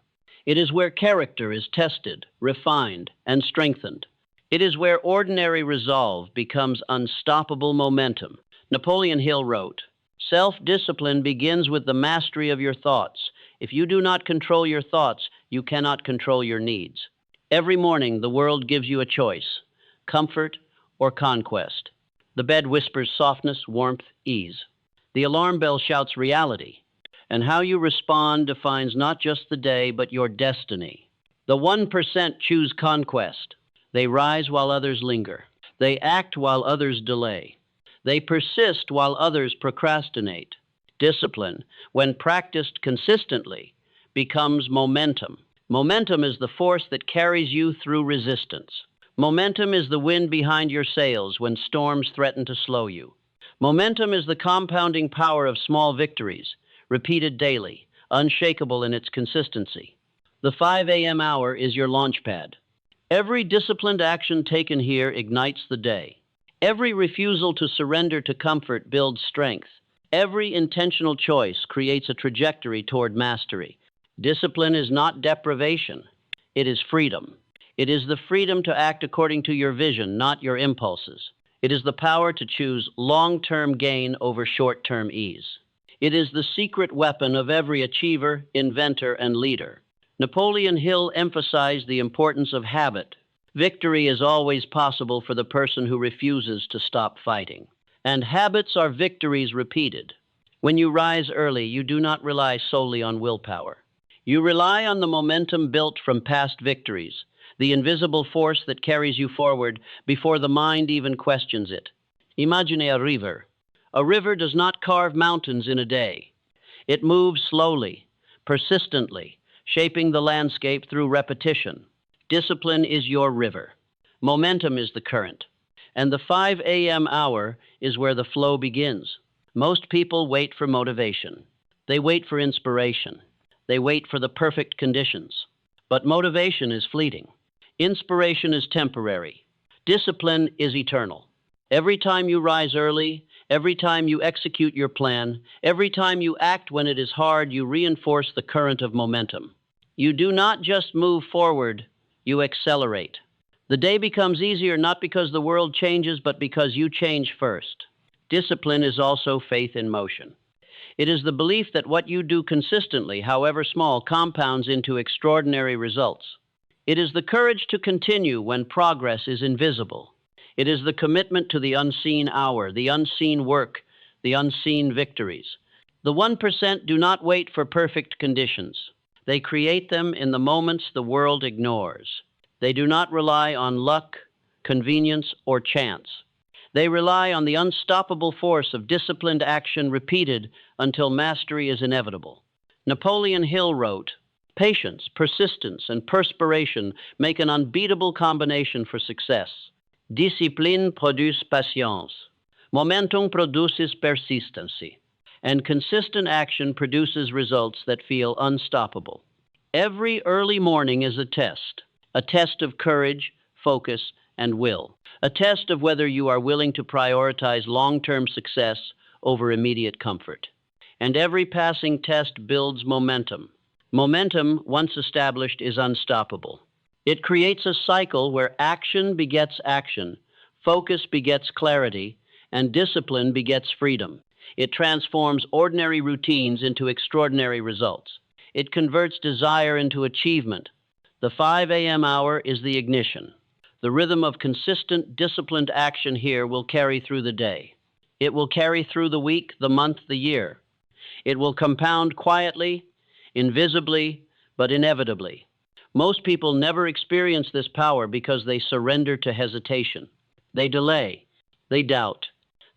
It is where character is tested, refined, and strengthened. It is where ordinary resolve becomes unstoppable momentum. Napoleon Hill wrote, "Self-discipline begins with the mastery of your thoughts. If you do not control your thoughts, you cannot control your needs." Every morning, the world gives you a choice: comfort or conquest. The bed whispers softness, warmth, ease. The alarm bell shouts reality. And how you respond defines not just the day, but your destiny. The 1% choose conquest. They rise while others linger. They act while others delay. They persist while others procrastinate. Discipline, when practiced consistently, becomes momentum. Momentum is the force that carries you through resistance. Momentum is the wind behind your sails when storms threaten to slow you. Momentum is the compounding power of small victories, repeated daily, unshakable in its consistency. The 5 a.m. hour is your launch pad. Every disciplined action taken here ignites the day. Every refusal to surrender to comfort builds strength. Every intentional choice creates a trajectory toward mastery. Discipline is not deprivation. It is freedom. It is the freedom to act according to your vision, not your impulses. It is the power to choose long-term gain over short-term ease. It is the secret weapon of every achiever, inventor, and leader. Napoleon Hill emphasized the importance of habit. Victory is always possible for the person who refuses to stop fighting. And habits are victories repeated. When you rise early, you do not rely solely on willpower. You rely on the momentum built from past victories, the invisible force that carries you forward before the mind even questions it. Imagine a river. A river does not carve mountains in a day. It moves slowly, persistently, shaping the landscape through repetition. Discipline is your river. Momentum is the current. And the 5 a.m. hour is where the flow begins. Most people wait for motivation. They wait for inspiration. They wait for the perfect conditions. But motivation is fleeting. Inspiration is temporary. Discipline is eternal. Every time you rise early, every time you execute your plan, every time you act when it is hard, you reinforce the current of momentum. You do not just move forward, you accelerate. The day becomes easier not because the world changes, but because you change first. Discipline is also faith in motion. It is the belief that what you do consistently, however small, compounds into extraordinary results. It is the courage to continue when progress is invisible. It is the commitment to the unseen hour, the unseen work, the unseen victories. The 1% do not wait for perfect conditions. They create them in the moments the world ignores. They do not rely on luck, convenience, or chance. They rely on the unstoppable force of disciplined action repeated until mastery is inevitable. Napoleon Hill wrote, "Patience, persistence, and perspiration make an unbeatable combination for success. Discipline produce patience. Momentum produces persistency. And consistent action produces results that feel unstoppable." Every early morning is a test of courage, focus, and will, a test of whether you are willing to prioritize long-term success over immediate comfort. And every passing test builds momentum. Momentum, once established, is unstoppable. It creates a cycle where action begets action, focus begets clarity, and discipline begets freedom. It transforms ordinary routines into extraordinary results. It converts desire into achievement. The 5 a.m. hour is the ignition. The rhythm of consistent, disciplined action here will carry through the day. It will carry through the week, the month, the year. It will compound quietly, invisibly, but inevitably. Most people never experience this power because they surrender to hesitation. They delay. They doubt.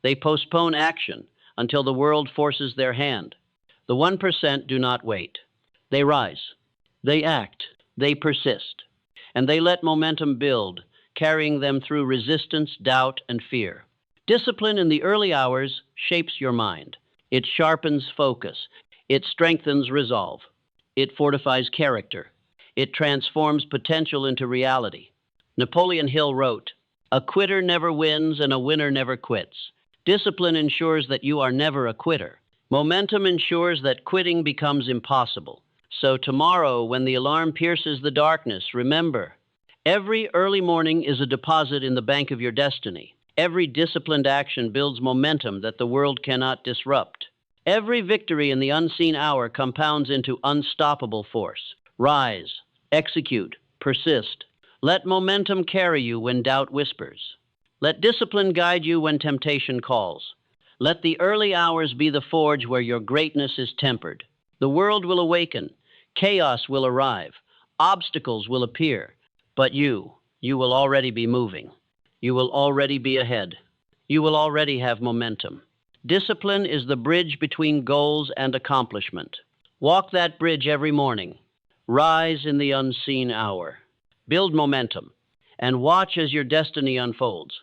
They postpone action until the world forces their hand. The 1% do not wait. They rise. They act. They persist. And they let momentum build, carrying them through resistance, doubt, and fear. Discipline in the early hours shapes your mind. It sharpens focus. It strengthens resolve. It fortifies character. It transforms potential into reality. Napoleon Hill wrote, "A quitter never wins and a winner never quits." Discipline ensures that you are never a quitter. Momentum ensures that quitting becomes impossible. So tomorrow, when the alarm pierces the darkness, remember, every early morning is a deposit in the bank of your destiny. Every disciplined action builds momentum that the world cannot disrupt. Every victory in the unseen hour compounds into unstoppable force. Rise, execute, persist. Let momentum carry you when doubt whispers. Let discipline guide you when temptation calls. Let the early hours be the forge where your greatness is tempered. The world will awaken, chaos will arrive, obstacles will appear, but you will already be moving. You will already be ahead. You will already have momentum. Discipline is the bridge between goals and accomplishment. Walk that bridge every morning. Rise in the unseen hour. Build momentum and watch as your destiny unfolds.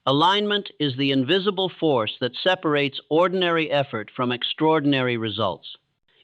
Alignment is the invisible force that separates ordinary effort from extraordinary results.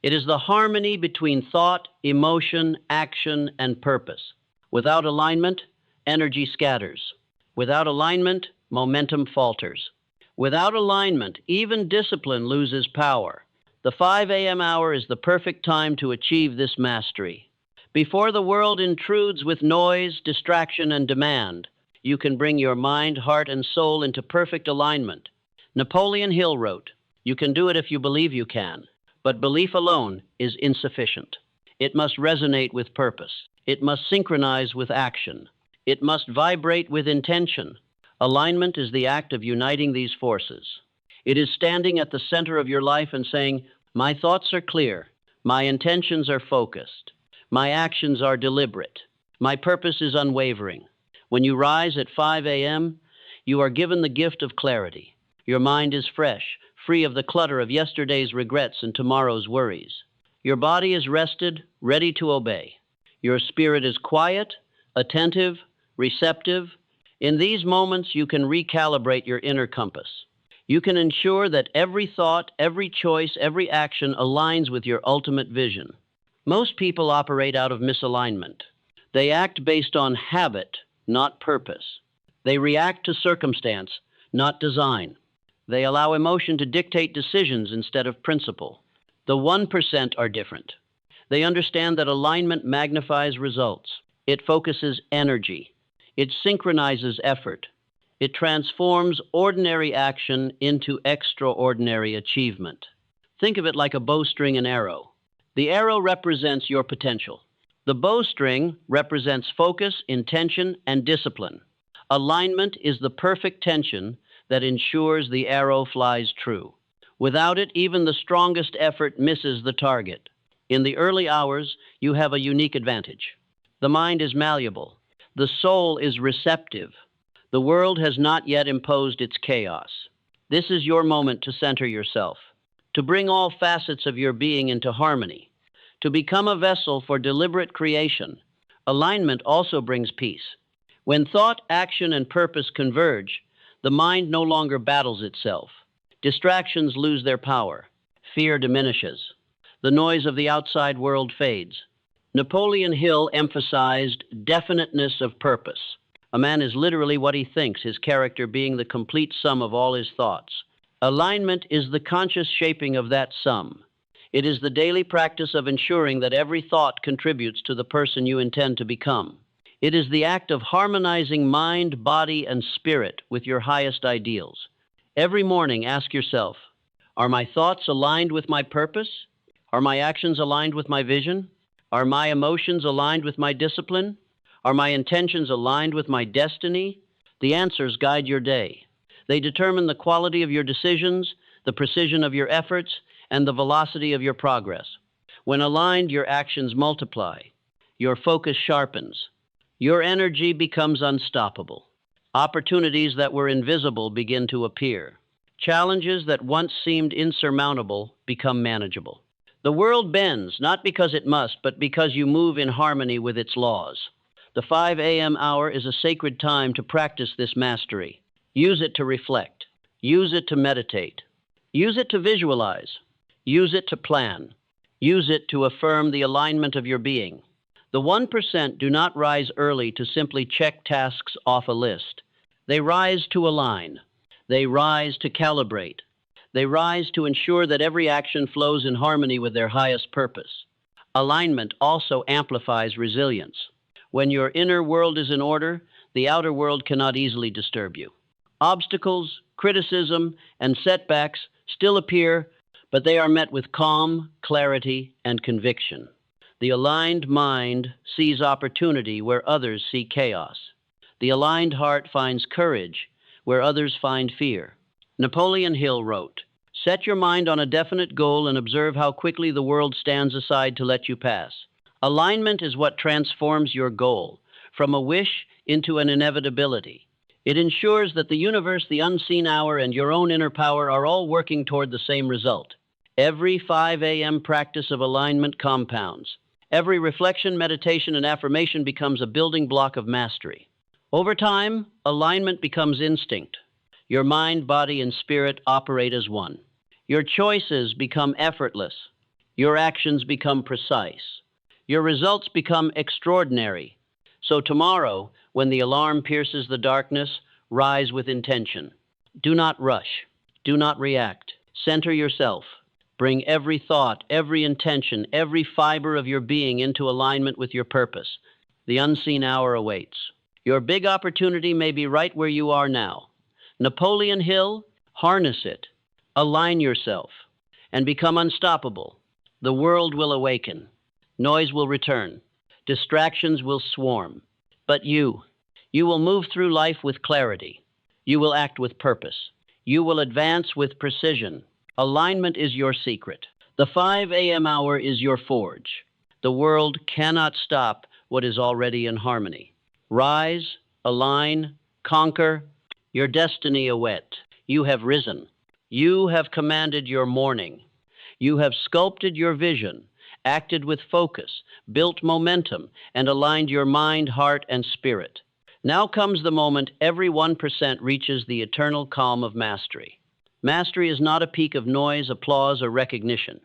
It is the harmony between thought, emotion, action, and purpose. Without alignment, energy scatters. Without alignment, momentum falters. Without alignment, even discipline loses power. The 5 a.m. hour is the perfect time to achieve this mastery. Before the world intrudes with noise, distraction, and demand, you can bring your mind, heart, and soul into perfect alignment. Napoleon Hill wrote, "You can do it if you believe you can, but belief alone is insufficient. It must resonate with purpose. It must synchronize with action. It must vibrate with intention." Alignment is the act of uniting these forces. It is standing at the center of your life and saying, "My thoughts are clear, my intentions are focused, my actions are deliberate, my purpose is unwavering." When you rise at 5 a.m., you are given the gift of clarity. Your mind is fresh, free of the clutter of yesterday's regrets and tomorrow's worries. Your body is rested, ready to obey. Your spirit is quiet, attentive, receptive. In these moments, you can recalibrate your inner compass. You can ensure that every thought, every choice, every action aligns with your ultimate vision. Most people operate out of misalignment. They act based on habit, not purpose. They react to circumstance, not design. They allow emotion to dictate decisions instead of principle. The 1% are different. They understand that alignment magnifies results. It focuses energy. It synchronizes effort. It transforms ordinary action into extraordinary achievement. Think of it like a bowstring and arrow. The arrow represents your potential. The bowstring represents focus, intention, and discipline. Alignment is the perfect tension that ensures the arrow flies true. Without it, even the strongest effort misses the target. In the early hours, you have a unique advantage. The mind is malleable. The soul is receptive. The world has not yet imposed its chaos. This is your moment to center yourself, to bring all facets of your being into harmony, to become a vessel for deliberate creation. Alignment also brings peace. When thought, action, and purpose converge, the mind no longer battles itself. Distractions lose their power. Fear diminishes. The noise of the outside world fades. Napoleon Hill emphasized definiteness of purpose. A man is literally what he thinks, his character being the complete sum of all his thoughts. Alignment is the conscious shaping of that sum. It is the daily practice of ensuring that every thought contributes to the person you intend to become. It is the act of harmonizing mind, body, and spirit with your highest ideals. Every morning, ask yourself, are my thoughts aligned with my purpose? Are my actions aligned with my vision? Are my emotions aligned with my discipline? Are my intentions aligned with my destiny? The answers guide your day. They determine the quality of your decisions, the precision of your efforts, and the velocity of your progress. When aligned, your actions multiply. Your focus sharpens. Your energy becomes unstoppable. Opportunities that were invisible begin to appear. Challenges that once seemed insurmountable become manageable. The world bends, not because it must, but because you move in harmony with its laws. The 5 a.m. hour is a sacred time to practice this mastery. Use it to reflect. Use it to meditate. Use it to visualize. Use it to plan. Use it to affirm the alignment of your being. The 1% do not rise early to simply check tasks off a list. They rise to align. They rise to calibrate. They rise to ensure that every action flows in harmony with their highest purpose. Alignment also amplifies resilience. When your inner world is in order, the outer world cannot easily disturb you. Obstacles, criticism, and setbacks still appear, but they are met with calm, clarity, and conviction. The aligned mind sees opportunity where others see chaos. The aligned heart finds courage where others find fear. Napoleon Hill wrote, "Set your mind on a definite goal and observe how quickly the world stands aside to let you pass." Alignment is what transforms your goal from a wish into an inevitability. It ensures that the universe, the unseen hour, and your own inner power are all working toward the same result. Every 5 a.m. practice of alignment compounds. Every reflection, meditation, and affirmation becomes a building block of mastery. Over time, alignment becomes instinct. Your mind, body, and spirit operate as one. Your choices become effortless. Your actions become precise. Your results become extraordinary. So tomorrow, when the alarm pierces the darkness, rise with intention. Do not rush. Do not react. Center yourself. Bring every thought, every intention, every fiber of your being into alignment with your purpose. The unseen hour awaits. Your big opportunity may be right where you are now. Napoleon Hill, harness it. Align yourself and become unstoppable. The world will awaken. Noise will return. Distractions will swarm. But you will move through life with clarity. You will act with purpose. You will advance with precision. Alignment is your secret. The 5 a.m. hour is your forge. The world cannot stop what is already in harmony. Rise, align, conquer. Your destiny awaits. You have risen. You have commanded your morning. You have sculpted your vision, acted with focus, built momentum, and aligned your mind, heart, and spirit. Now comes the moment every 1% reaches the eternal calm of mastery. Mastery is not a peak of noise, applause, or recognition.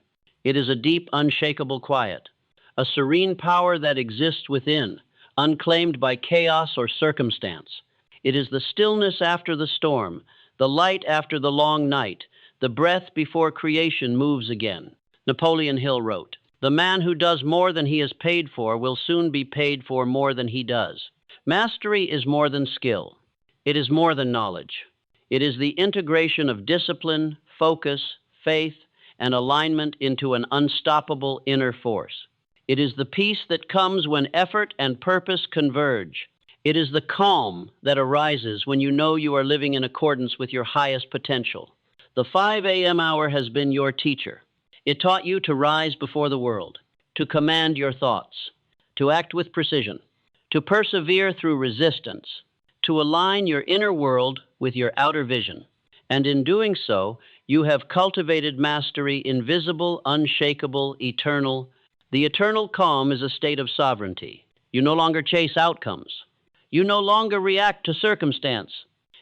It is a deep, unshakable quiet, a serene power that exists within, unclaimed by chaos or circumstance. It is the stillness after the storm, the light after the long night, the breath before creation moves again. Napoleon Hill wrote, "The man who does more than he is paid for will soon be paid for more than he does." Mastery is more than skill. It is more than knowledge. It is the integration of discipline, focus, faith, and alignment into an unstoppable inner force. It is the peace that comes when effort and purpose converge. It is the calm that arises when you know you are living in accordance with your highest potential. The 5 a.m. hour has been your teacher. It taught you to rise before the world, to command your thoughts, to act with precision, to persevere through resistance, to align your inner world with your outer vision. And in doing so, you have cultivated mastery, invisible, unshakable, eternal. The eternal calm is a state of sovereignty. You no longer chase outcomes. You no longer react to circumstance.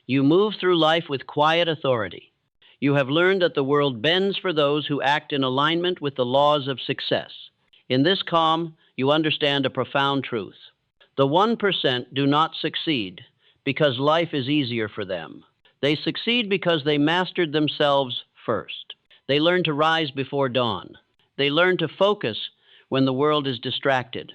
You move through life with quiet authority. You have learned that the world bends for those who act in alignment with the laws of success. In this calm, you understand a profound truth. The 1% do not succeed because life is easier for them. They succeed because they mastered themselves first. They learn to rise before dawn. They learn to focus when the world is distracted.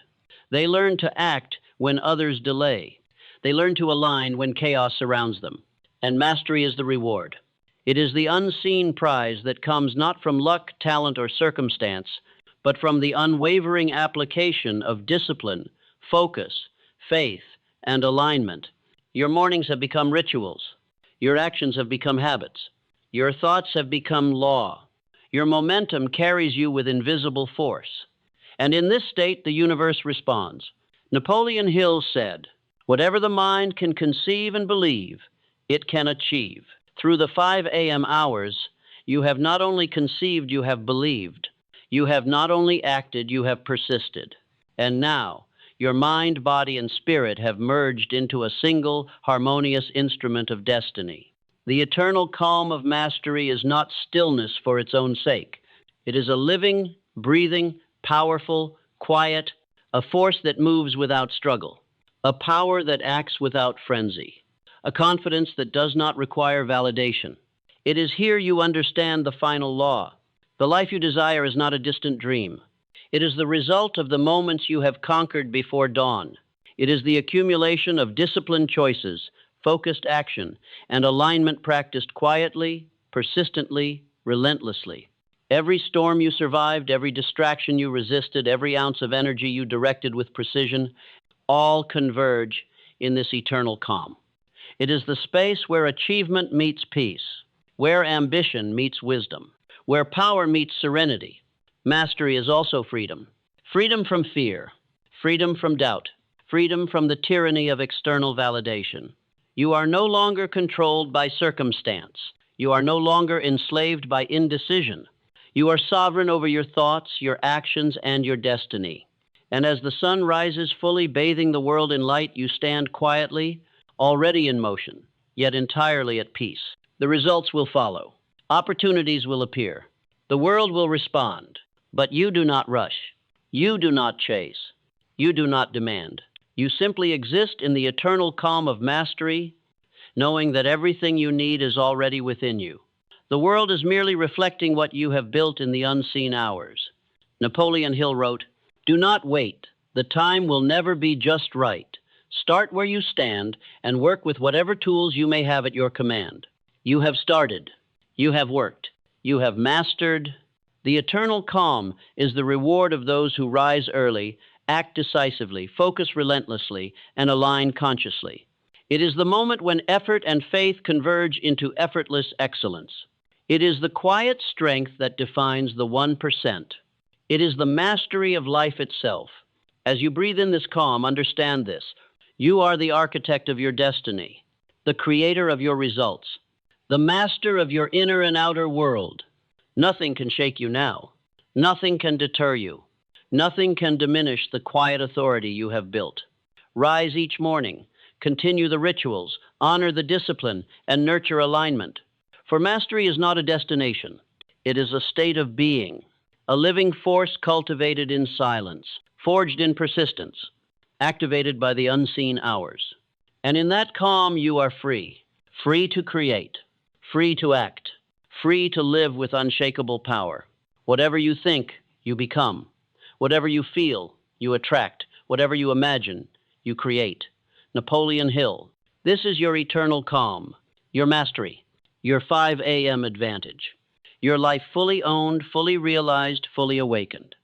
They learn to act when others delay. They learn to align when chaos surrounds them. And mastery is the reward. It is the unseen prize that comes not from luck, talent, or circumstance, but from the unwavering application of discipline, focus, faith, and alignment. Your mornings have become rituals. Your actions have become habits. Your thoughts have become law. Your momentum carries you with invisible force. And in this state, the universe responds. Napoleon Hill said, "Whatever the mind can conceive and believe, it can achieve." Through the 5 a.m. hours, you have not only conceived, you have believed. You have not only acted, you have persisted. And now, your mind, body, and spirit have merged into a single, harmonious instrument of destiny. The eternal calm of mastery is not stillness for its own sake. It is a living, breathing, powerful, quiet, a force that moves without struggle, a power that acts without frenzy, a confidence that does not require validation. It is here you understand the final law. The life you desire is not a distant dream. It is the result of the moments you have conquered before dawn. It is the accumulation of disciplined choices, focused action, and alignment practiced quietly, persistently, relentlessly. Every storm you survived, every distraction you resisted, every ounce of energy you directed with precision, all converge in this eternal calm. It is the space where achievement meets peace, where ambition meets wisdom, where power meets serenity. Mastery is also freedom. Freedom from fear, freedom from doubt, freedom from the tyranny of external validation. You are no longer controlled by circumstance. You are no longer enslaved by indecision. You are sovereign over your thoughts, your actions, and your destiny. And as the sun rises fully bathing the world in light, you stand quietly, already in motion, yet entirely at peace. The results will follow. Opportunities will appear. The world will respond. But you do not rush. You do not chase. You do not demand. You simply exist in the eternal calm of mastery, knowing that everything you need is already within you. The world is merely reflecting what you have built in the unseen hours. Napoleon Hill wrote, "Do not wait. The time will never be just right. Start where you stand and work with whatever tools you may have at your command. You have started. You have worked. You have mastered. The eternal calm is the reward of those who rise early, act decisively, focus relentlessly, and align consciously. It is the moment when effort and faith converge into effortless excellence. It is the quiet strength that defines the 1%. It is the mastery of life itself. As you breathe in this calm, understand this. You are the architect of your destiny, the creator of your results, the master of your inner and outer world. Nothing can shake you now. Nothing can deter you. Nothing can diminish the quiet authority you have built. Rise each morning, continue the rituals, honor the discipline, and nurture alignment. For mastery is not a destination. It is a state of being, a living force cultivated in silence, forged in persistence, activated by the unseen hours. And in that calm, you are free, free to create, free to act, free to live with unshakable power. Whatever you think, you become. Whatever you feel, you attract. Whatever you imagine, you create. Napoleon Hill. This is your eternal calm, your mastery, your 5 a.m. advantage. Your life fully owned, fully realized, fully awakened.